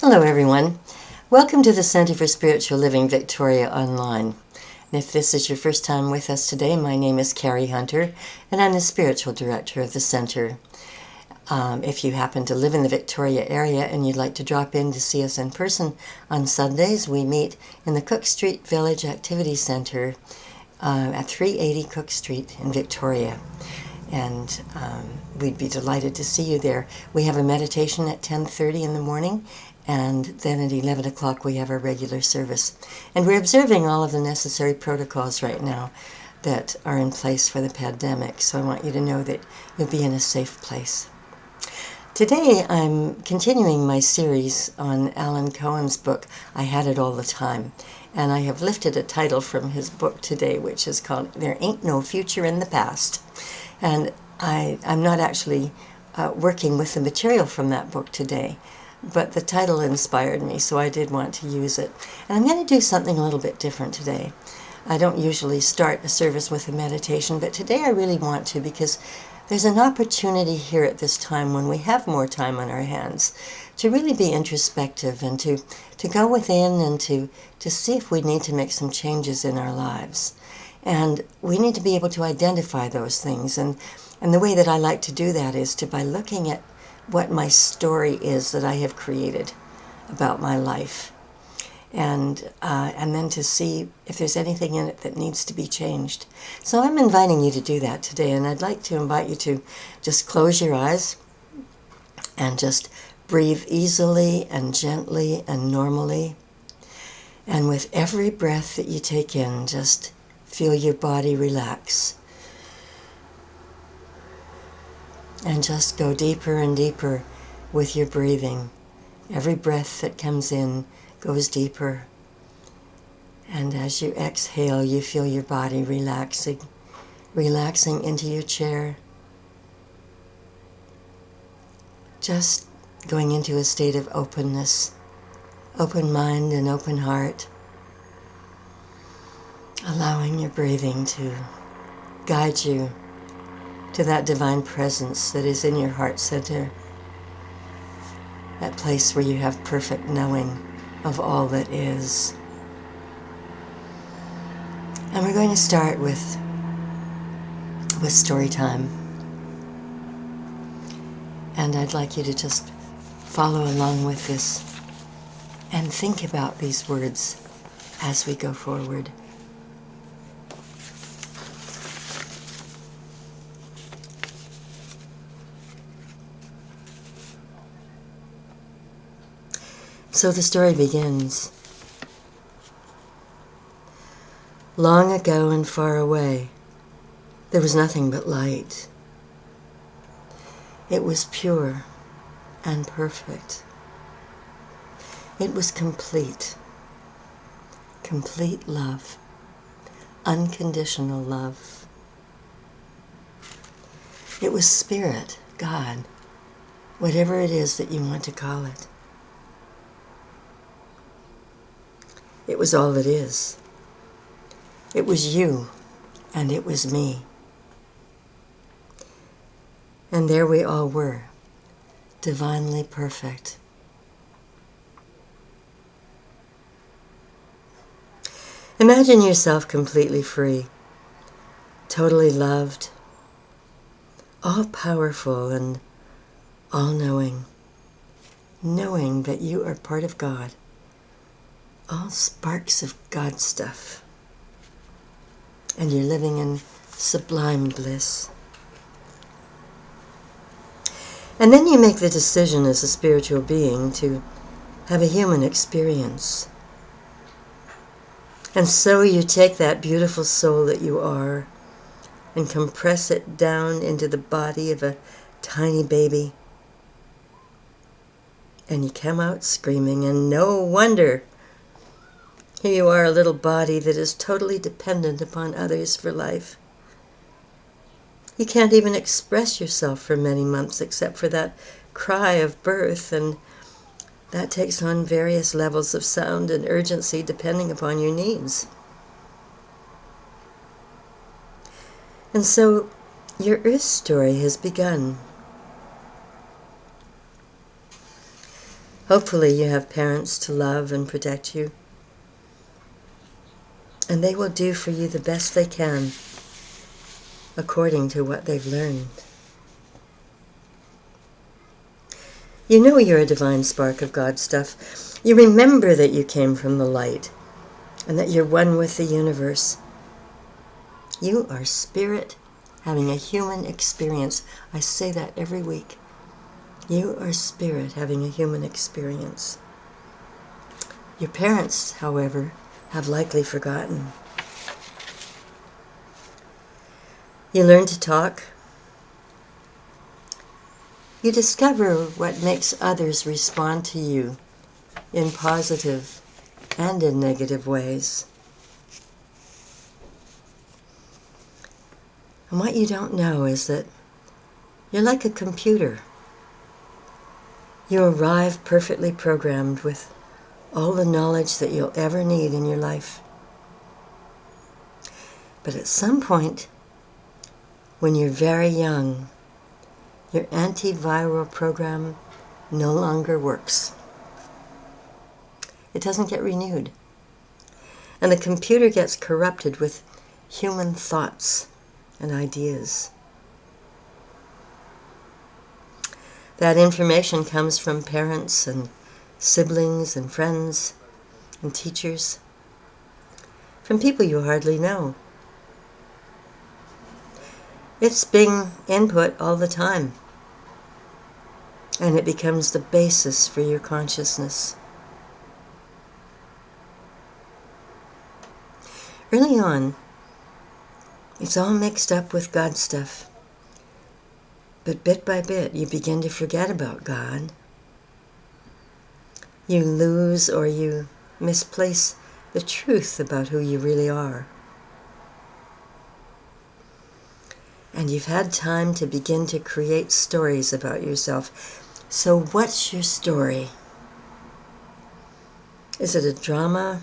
Hello everyone. Welcome to the Center for Spiritual Living Victoria Online. And if this is your first time with us today, my name is Carrie Hunter and I'm the Spiritual Director of the Center. If you happen to live in the Victoria area and you'd like to drop in to see us in person on Sundays, we meet in the Cook Street Village Activity Center at 380 Cook Street in Victoria. And we'd be delighted to see you there. We have a meditation at 10:30 in the morning, and then at 11 o'clock we have our regular service. And we're observing all of the necessary protocols right now that are in place for the pandemic, so I want you to know that you'll be in a safe place. Today I'm continuing my series on Alan Cohen's book, I Had It All the Time. And I have lifted a title from his book today, which is called There Ain't No Future in the Past. And I'm not actually working with the material from that book today, but the title inspired me, so I did want to use it. And I'm going to do something a little bit different today. I don't usually start a service with a meditation, but today I really want to, because there's an opportunity here at this time when we have more time on our hands to really be introspective and to go within and to see if we need to make some changes in our lives. And we need to be able to identify those things. And the way that I like to do that is by looking at what my story is that I have created about my life. And then to see if there's anything in it that needs to be changed. So I'm inviting you to do that today. And I'd like to invite you to just close your eyes and just breathe easily and gently and normally. And with every breath that you take in, just feel your body relax. And just go deeper and deeper with your breathing. Every breath that comes in goes deeper. And as you exhale, you feel your body relaxing into your chair. Just going into a state of openness, open mind and open heart. Allowing your breathing to guide you to that divine presence that is in your heart center, that place where you have perfect knowing of all that is. And we're going to start with story time. And I'd like you to just follow along with this and think about these words as we go forward. So the story begins. Long ago and far away, there was nothing but light. It was pure and perfect. It was complete love, unconditional love. It was spirit, God, whatever it is that you want to call it. It was all that is. It was you, and it was me. And there we all were, divinely perfect. Imagine yourself completely free, totally loved, all-powerful and all-knowing, knowing that you are part of God, all sparks of God stuff, and you're living in sublime bliss. And then you make the decision as a spiritual being to have a human experience. And so you take that beautiful soul that you are and compress it down into the body of a tiny baby. And you come out screaming, and no wonder. Here you are, a little body that is totally dependent upon others for life. You can't even express yourself for many months except for that cry of birth, and that takes on various levels of sound and urgency depending upon your needs. And so your earth story has begun. Hopefully you have parents to love and protect you, and they will do for you the best they can according to what they've learned. You know you're a divine spark of God stuff. You remember that you came from the light and that you're one with the universe. You are spirit having a human experience. I say that every week. You are spirit having a human experience. Your parents, however, have likely forgotten. You learn to talk. You discover what makes others respond to you in positive and in negative ways. And what you don't know is that you're like a computer. You arrive perfectly programmed with all the knowledge that you'll ever need in your life. But at some point, when you're very young, your antiviral program no longer works. It doesn't get renewed. And the computer gets corrupted with human thoughts and ideas. That information comes from parents and siblings and friends and teachers, from people you hardly know. It's being input all the time, and it becomes the basis for your consciousness. Early on, it's all mixed up with God stuff. But bit by bit, you begin to forget about God. You lose or you misplace the truth about who you really are. And you've had time to begin to create stories about yourself. So what's your story? Is it a drama,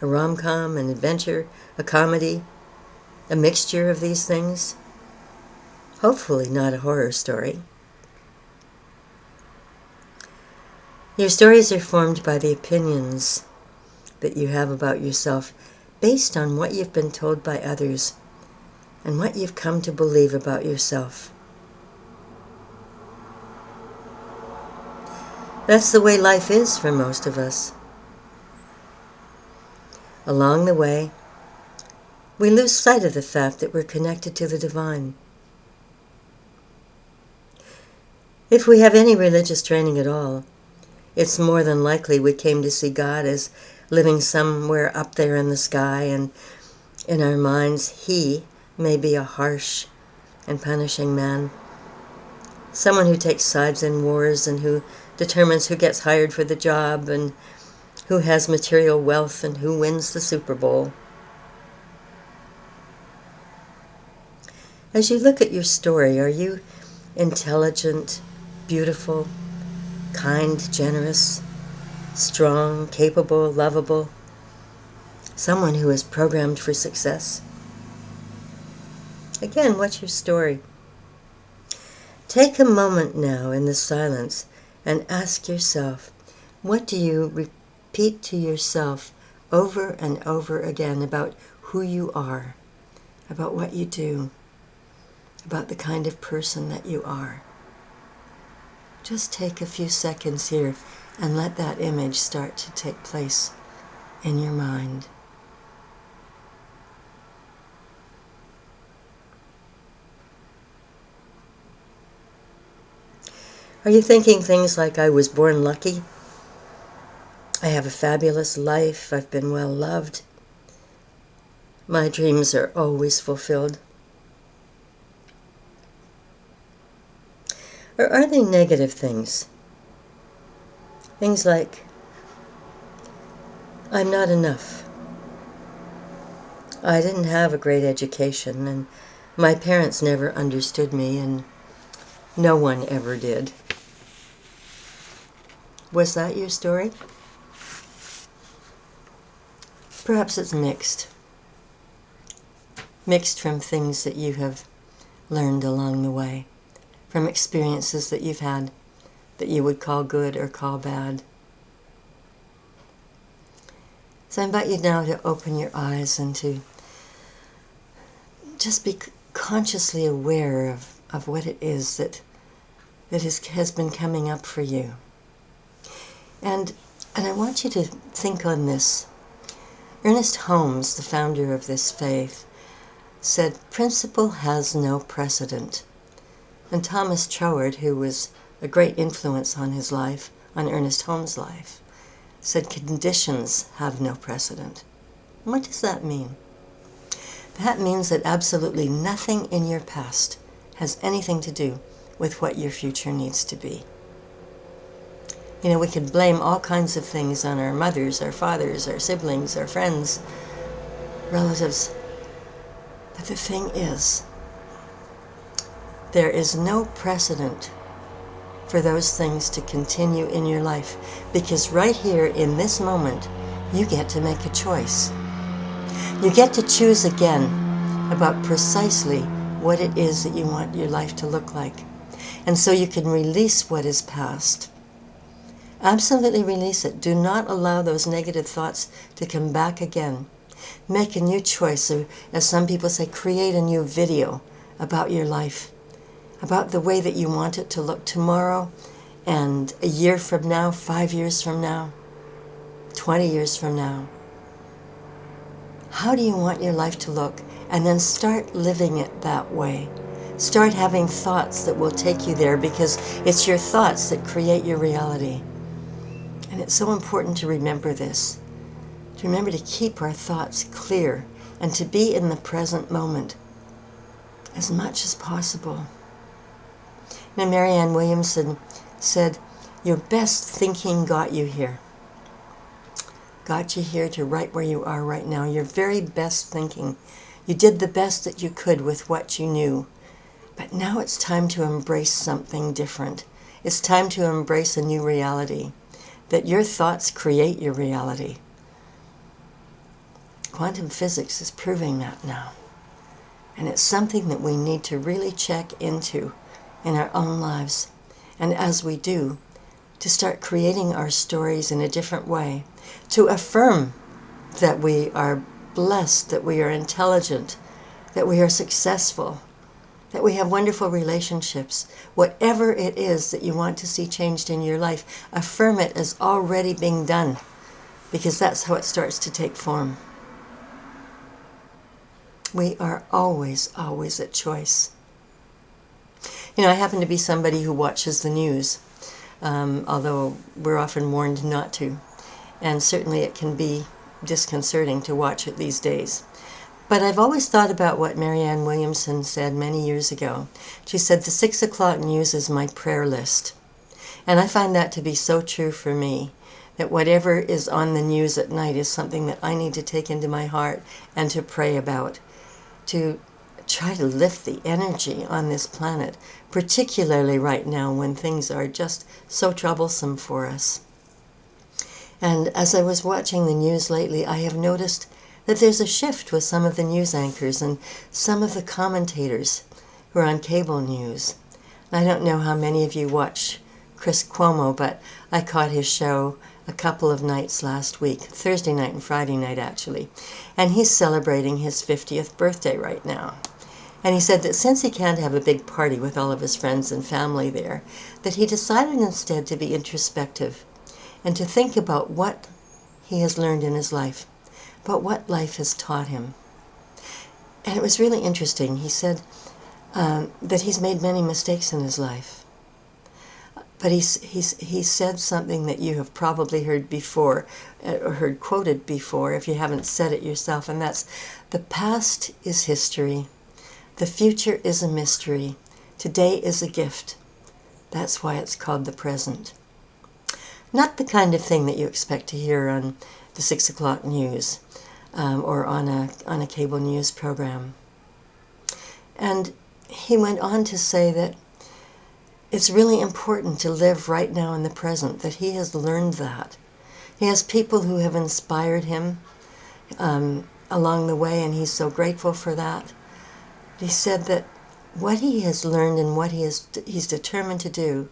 a rom-com, an adventure, a comedy, a mixture of these things? Hopefully not a horror story. Your stories are formed by the opinions that you have about yourself based on what you've been told by others and what you've come to believe about yourself. That's the way life is for most of us. Along the way, we lose sight of the fact that we're connected to the divine. If we have any religious training at all, it's more than likely we came to see God as living somewhere up there in the sky, and in our minds, He may be a harsh and punishing man, someone who takes sides in wars and who determines who gets hired for the job and who has material wealth and who wins the Super Bowl. As you look at your story, are you intelligent, beautiful, kind, generous, strong, capable, lovable, someone who is programmed for success? Again, what's your story? Take a moment now in the silence and ask yourself, what do you repeat to yourself over and over again about who you are, about what you do, about the kind of person that you are? Just take a few seconds here and let that image start to take place in your mind. Are you thinking things like, I was born lucky, I have a fabulous life, I've been well loved, my dreams are always fulfilled? Or are they negative things? Things like, I'm not enough, I didn't have a great education, and my parents never understood me, and no one ever did. Was that your story? Perhaps it's mixed. Mixed from things that you have learned along the way, from experiences that you've had, that you would call good or call bad. So I invite you now to open your eyes and to just be consciously aware of what it is that has been coming up for you. And I want you to think on this. Ernest Holmes, the founder of this faith, said, "Principle has no precedent." And Thomas Troward, who was a great influence on his life, on Ernest Holmes' life, said, "Conditions have no precedent." What does that mean? That means that absolutely nothing in your past has anything to do with what your future needs to be. You know, we can blame all kinds of things on our mothers, our fathers, our siblings, our friends, relatives. But the thing is, there is no precedent for those things to continue in your life, because right here in this moment, you get to make a choice. You get to choose again about precisely what it is that you want your life to look like. And so you can release what is past. Absolutely release it. Do not allow those negative thoughts to come back again. Make a new choice, or, as some people say, create a new video about your life, about the way that you want it to look tomorrow and a year from now, 5 years from now, 20 years from now. How do you want your life to look? And then start living it that way. Start having thoughts that will take you there, because it's your thoughts that create your reality. And it's so important to remember this. To remember to keep our thoughts clear and to be in the present moment as much as possible. Now, Marianne Williamson said, "Your best thinking got you here." Got you here to right where you are right now. Your very best thinking. You did the best that you could with what you knew. But now it's time to embrace something different. It's time to embrace a new reality. That your thoughts create your reality. Quantum physics is proving that now. And it's something that we need to really check into in our own lives. And as we do, to start creating our stories in a different way. To affirm that we are blessed, that we are intelligent, that we are successful, that we have wonderful relationships. Whatever it is that you want to see changed in your life, affirm it as already being done, because that's how it starts to take form. We are always, always at choice. You know, I happen to be somebody who watches the news, although we're often warned not to. And certainly it can be disconcerting to watch it these days. But I've always thought about what Marianne Williamson said many years ago. She said, "The 6 o'clock news is my prayer list." And I find that to be so true for me, that whatever is on the news at night is something that I need to take into my heart and to pray about, to try to lift the energy on this planet, particularly right now when things are just so troublesome for us. And as I was watching the news lately, I have noticed that there's a shift with some of the news anchors and some of the commentators who are on cable news. I don't know how many of you watch Chris Cuomo, but I caught his show a couple of nights last week, Thursday night and Friday night actually, and he's celebrating his 50th birthday right now. And he said that since he can't have a big party with all of his friends and family there, that he decided instead to be introspective and to think about what he has learned in his life, about what life has taught him. And it was really interesting. He said that he's made many mistakes in his life. But he said something that you have probably heard before, or heard quoted before if you haven't said it yourself, and that's, "The past is history. The future is a mystery. Today is a gift. That's why it's called the present." Not the kind of thing that you expect to hear on the 6 o'clock news or on a cable news program. And he went on to say that it's really important to live right now in the present, that he has learned that. He has people who have inspired him along the way, and he's so grateful for that. He said that what he has learned and what he's determined to do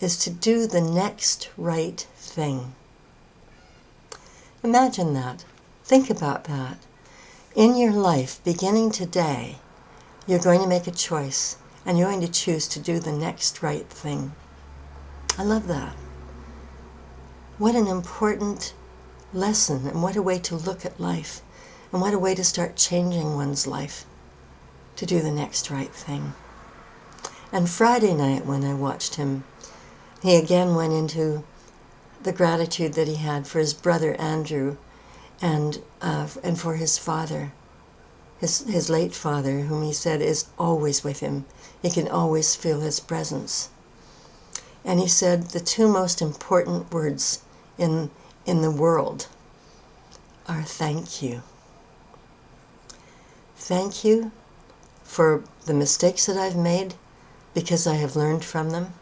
is to do the next right thing. Imagine that. Think about that. In your life, beginning today, you're going to make a choice, and you're going to choose to do the next right thing. I love that. What an important lesson, and what a way to look at life, and what a way to start changing one's life, to do the next right thing. And Friday night when I watched him, he again went into the gratitude that he had for his brother Andrew and for his father, his late father, whom he said is always with him. He can always feel his presence. And he said the two most important words in the world are thank you. Thank you for the mistakes that I've made, because I have learned from them.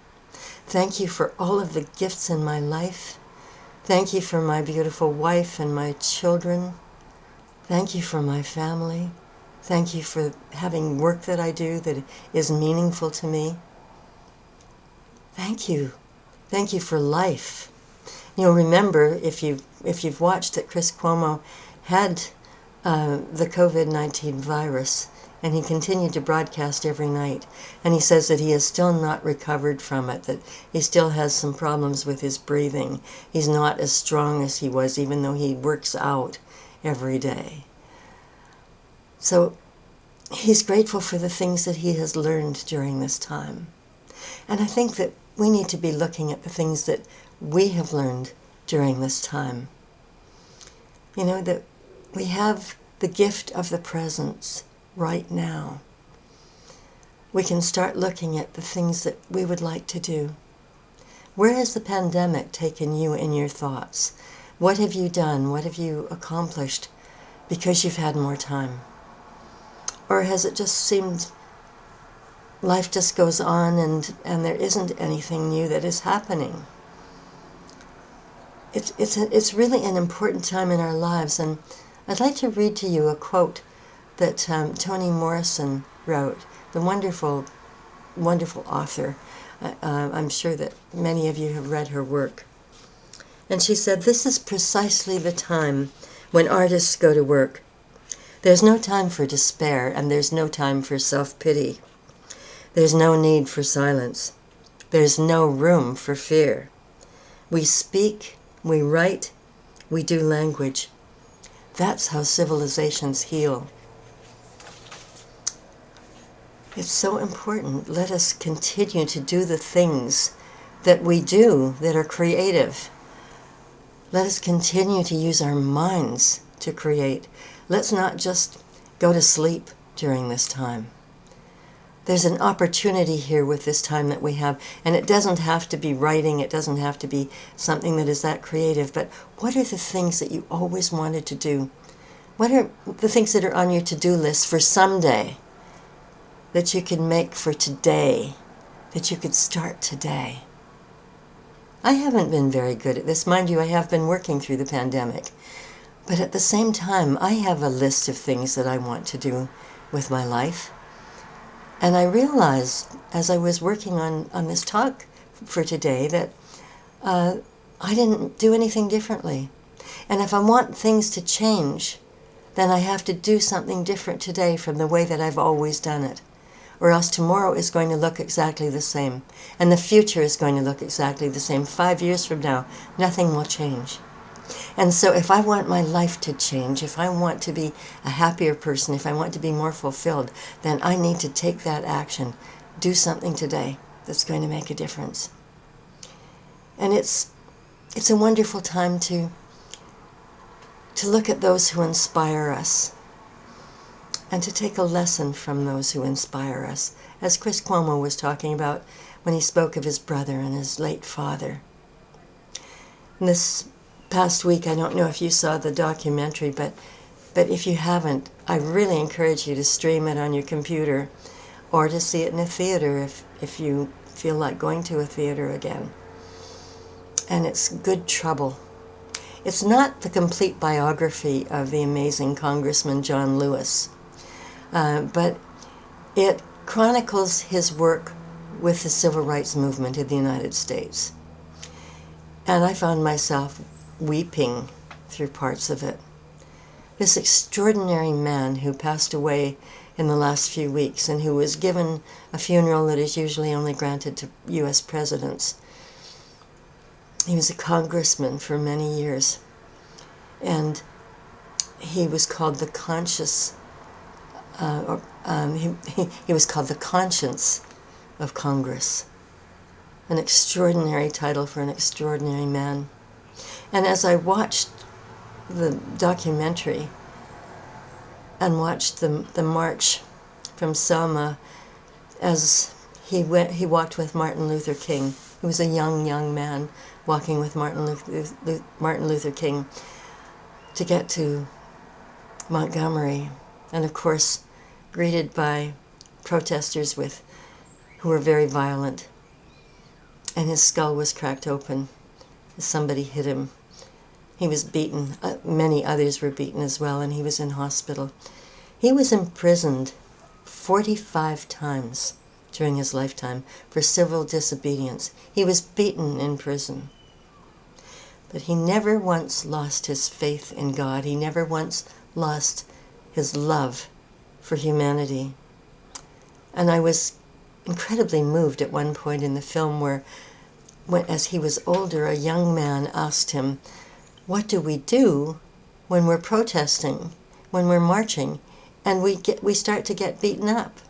Thank you for all of the gifts in my life. Thank you for my beautiful wife and my children. Thank you for my family. Thank you for having work that I do that is meaningful to me. Thank you. Thank you for life. You'll remember, if you've watched, that Chris Cuomo had the COVID-19 virus, and he continued to broadcast every night. And he says that he has still not recovered from it, that he still has some problems with his breathing. He's not as strong as he was, even though he works out every day. So he's grateful for the things that he has learned during this time. And I think that we need to be looking at the things that we have learned during this time. You know, that we have the gift of the presence right now. We can start looking at the things that we would like to do. Where has the pandemic taken you in your thoughts? What have you done? What have you accomplished because you've had more time? Or has it just seemed life just goes on and there isn't anything new that is happening? It's really an important time in our lives, and I'd like to read to you a quote that Toni Morrison wrote, the wonderful, wonderful author. I'm sure that many of you have read her work. And she said, "This is precisely the time when artists go to work. There's no time for despair, and there's no time for self-pity. There's no need for silence. There's no room for fear. We speak, we write, we do language. That's how civilizations heal." It's so important. Let us continue to do the things that we do that are creative. Let us continue to use our minds to create. Let's not just go to sleep during this time. There's an opportunity here with this time that we have, and it doesn't have to be writing, it doesn't have to be something that is that creative, but what are the things that you always wanted to do? What are the things that are on your to-do list for someday that you can make for today, that you could start today? I haven't been very good at this. Mind you, I have been working through the pandemic. But at the same time, I have a list of things that I want to do with my life. And I realized, as I was working on this talk for today, that I didn't do anything differently. And if I want things to change, then I have to do something different today from the way that I've always done it. Or else tomorrow is going to look exactly the same. And the future is going to look exactly the same. 5 years from now, nothing will change. And so if I want my life to change, if I want to be a happier person, if I want to be more fulfilled, then I need to take that action, do something today that's going to make a difference. And it's a wonderful time to look at those who inspire us and to take a lesson from those who inspire us, as Chris Cuomo was talking about when he spoke of his brother and his late father. And this past week, I don't know if you saw the documentary, but if you haven't, I really encourage you to stream it on your computer or to see it in a theater if you feel like going to a theater again. And it's Good Trouble. It's not the complete biography of the amazing Congressman John Lewis, but it chronicles his work with the civil rights movement in the United States. And I found myself weeping through parts of it. This extraordinary man who passed away in the last few weeks and who was given a funeral that is usually only granted to U.S. presidents. He was a congressman for many years, and he was called the conscious, he was called the conscience of Congress. An extraordinary title for an extraordinary man. And as I watched the documentary and watched the march from Selma as he walked with Martin Luther King. He was a young man walking with Martin Luther King to get to Montgomery, and of course greeted by protesters who were very violent, and his skull was cracked open as somebody hit him. He was beaten. Many others were beaten as well, and he was in hospital. He was imprisoned 45 times during his lifetime for civil disobedience. He was beaten in prison. But he never once lost his faith in God. He never once lost his love for humanity. And I was incredibly moved at one point in the film where, as he was older, a young man asked him, "What do we do when we're protesting, when we're marching, and we start to get beaten up?"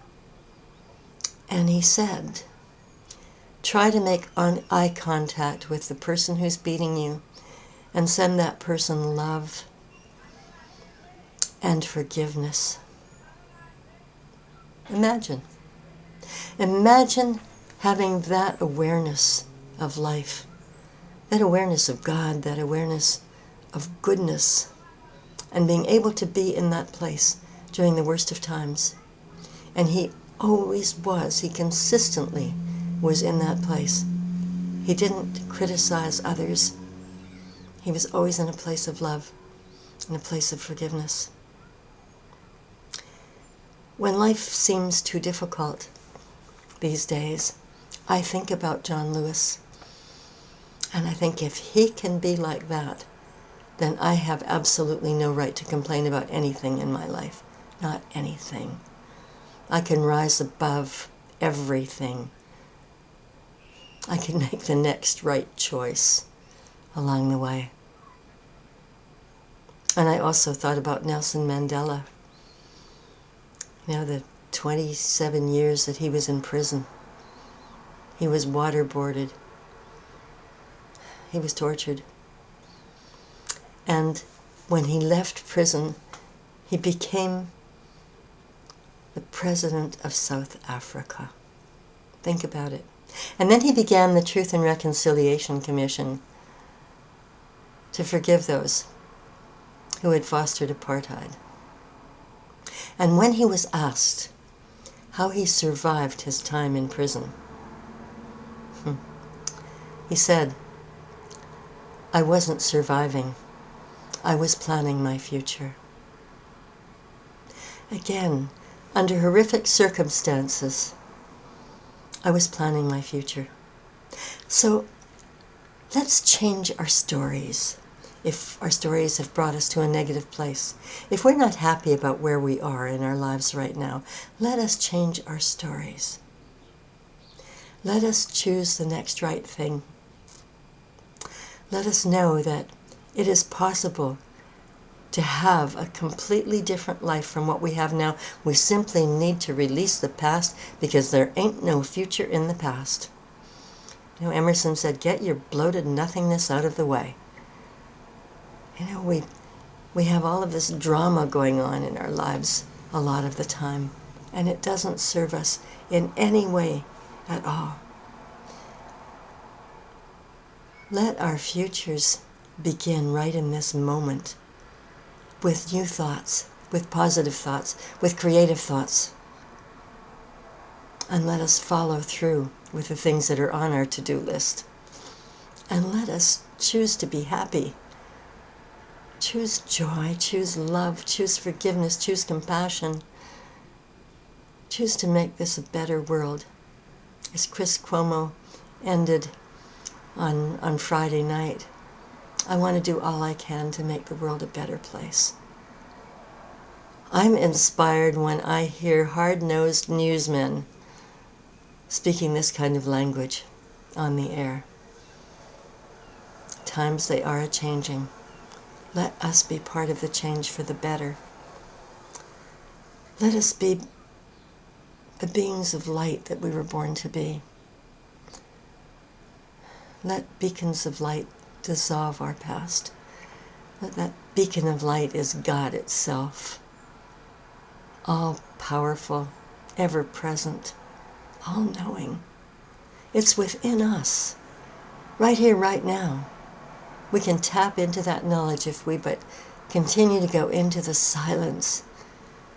And he said, "Try to make eye contact with the person who's beating you and send that person love and forgiveness." Imagine having that awareness of life, that awareness of God, that awareness of goodness, and being able to be in that place during the worst of times. And he always was, he consistently was in that place. He didn't criticize others. He was always in a place of love, in a place of forgiveness. When life seems too difficult these days, I think about John Lewis, and I think if he can be like that, then I have absolutely no right to complain about anything in my life. Not anything. I can rise above everything. I can make the next right choice along the way. And I also thought about Nelson Mandela. You know, the 27 years that he was in prison. He was waterboarded. He was tortured. And when he left prison, he became the president of South Africa. Think about it. And then he began the Truth and Reconciliation Commission to forgive those who had fostered apartheid. And when he was asked how he survived his time in prison, he said, "I wasn't surviving. I was planning my future." Again, under horrific circumstances, I was planning my future. So let's change our stories if our stories have brought us to a negative place. If we're not happy about where we are in our lives right now, let us change our stories. Let us choose the next right thing. Let us know that it is possible to have a completely different life from what we have now. We simply need to release the past because there ain't no future in the past. You know, Emerson said, "Get your bloated nothingness out of the way." You know, we have all of this drama going on in our lives a lot of the time, and it doesn't serve us in any way at all. Let our futures begin right in this moment with new thoughts, with positive thoughts, with creative thoughts. And let us follow through with the things that are on our to-do list. And let us choose to be happy. Choose joy, choose love, choose forgiveness, choose compassion. Choose to make this a better world. as Chris Cuomo ended on Friday night, I want to do all I can to make the world a better place. I'm inspired when I hear hard-nosed newsmen speaking this kind of language on the air. Times they are a-changing. Let us be part of the change for the better. Let us be the beings of light that we were born to be. Let beacons of light dissolve our past. Let that beacon of light is God itself, all-powerful, ever-present, all-knowing. It's within us, right here, right now. We can tap into that knowledge if we but continue to go into the silence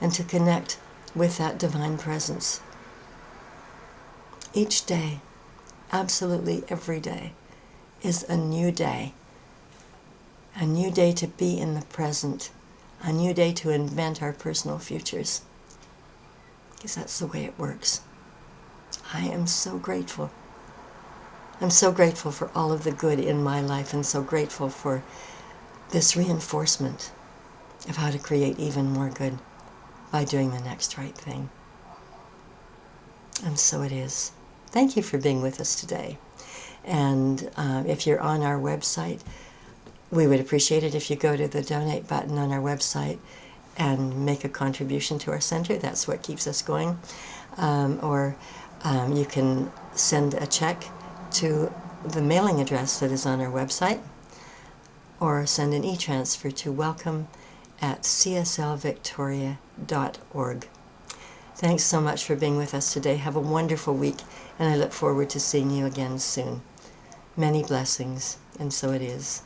and to connect with that divine presence. Each day, absolutely every day, is a new day. A new day to be in the present. A new day to invent our personal futures. Because that's the way it works. I am so grateful. I'm so grateful for all of the good in my life, and so grateful for this reinforcement of how to create even more good by doing the next right thing. And so it is. Thank you for being with us today. And if you're on our website, we would appreciate it if you go to the donate button on our website and make a contribution to our center. That's what keeps us going. Or you can send a check to the mailing address that is on our website, or send an e-transfer to welcome@cslvictoria.org. Thanks so much for being with us today. Have a wonderful week, and I look forward to seeing you again soon. Many blessings, and so it is.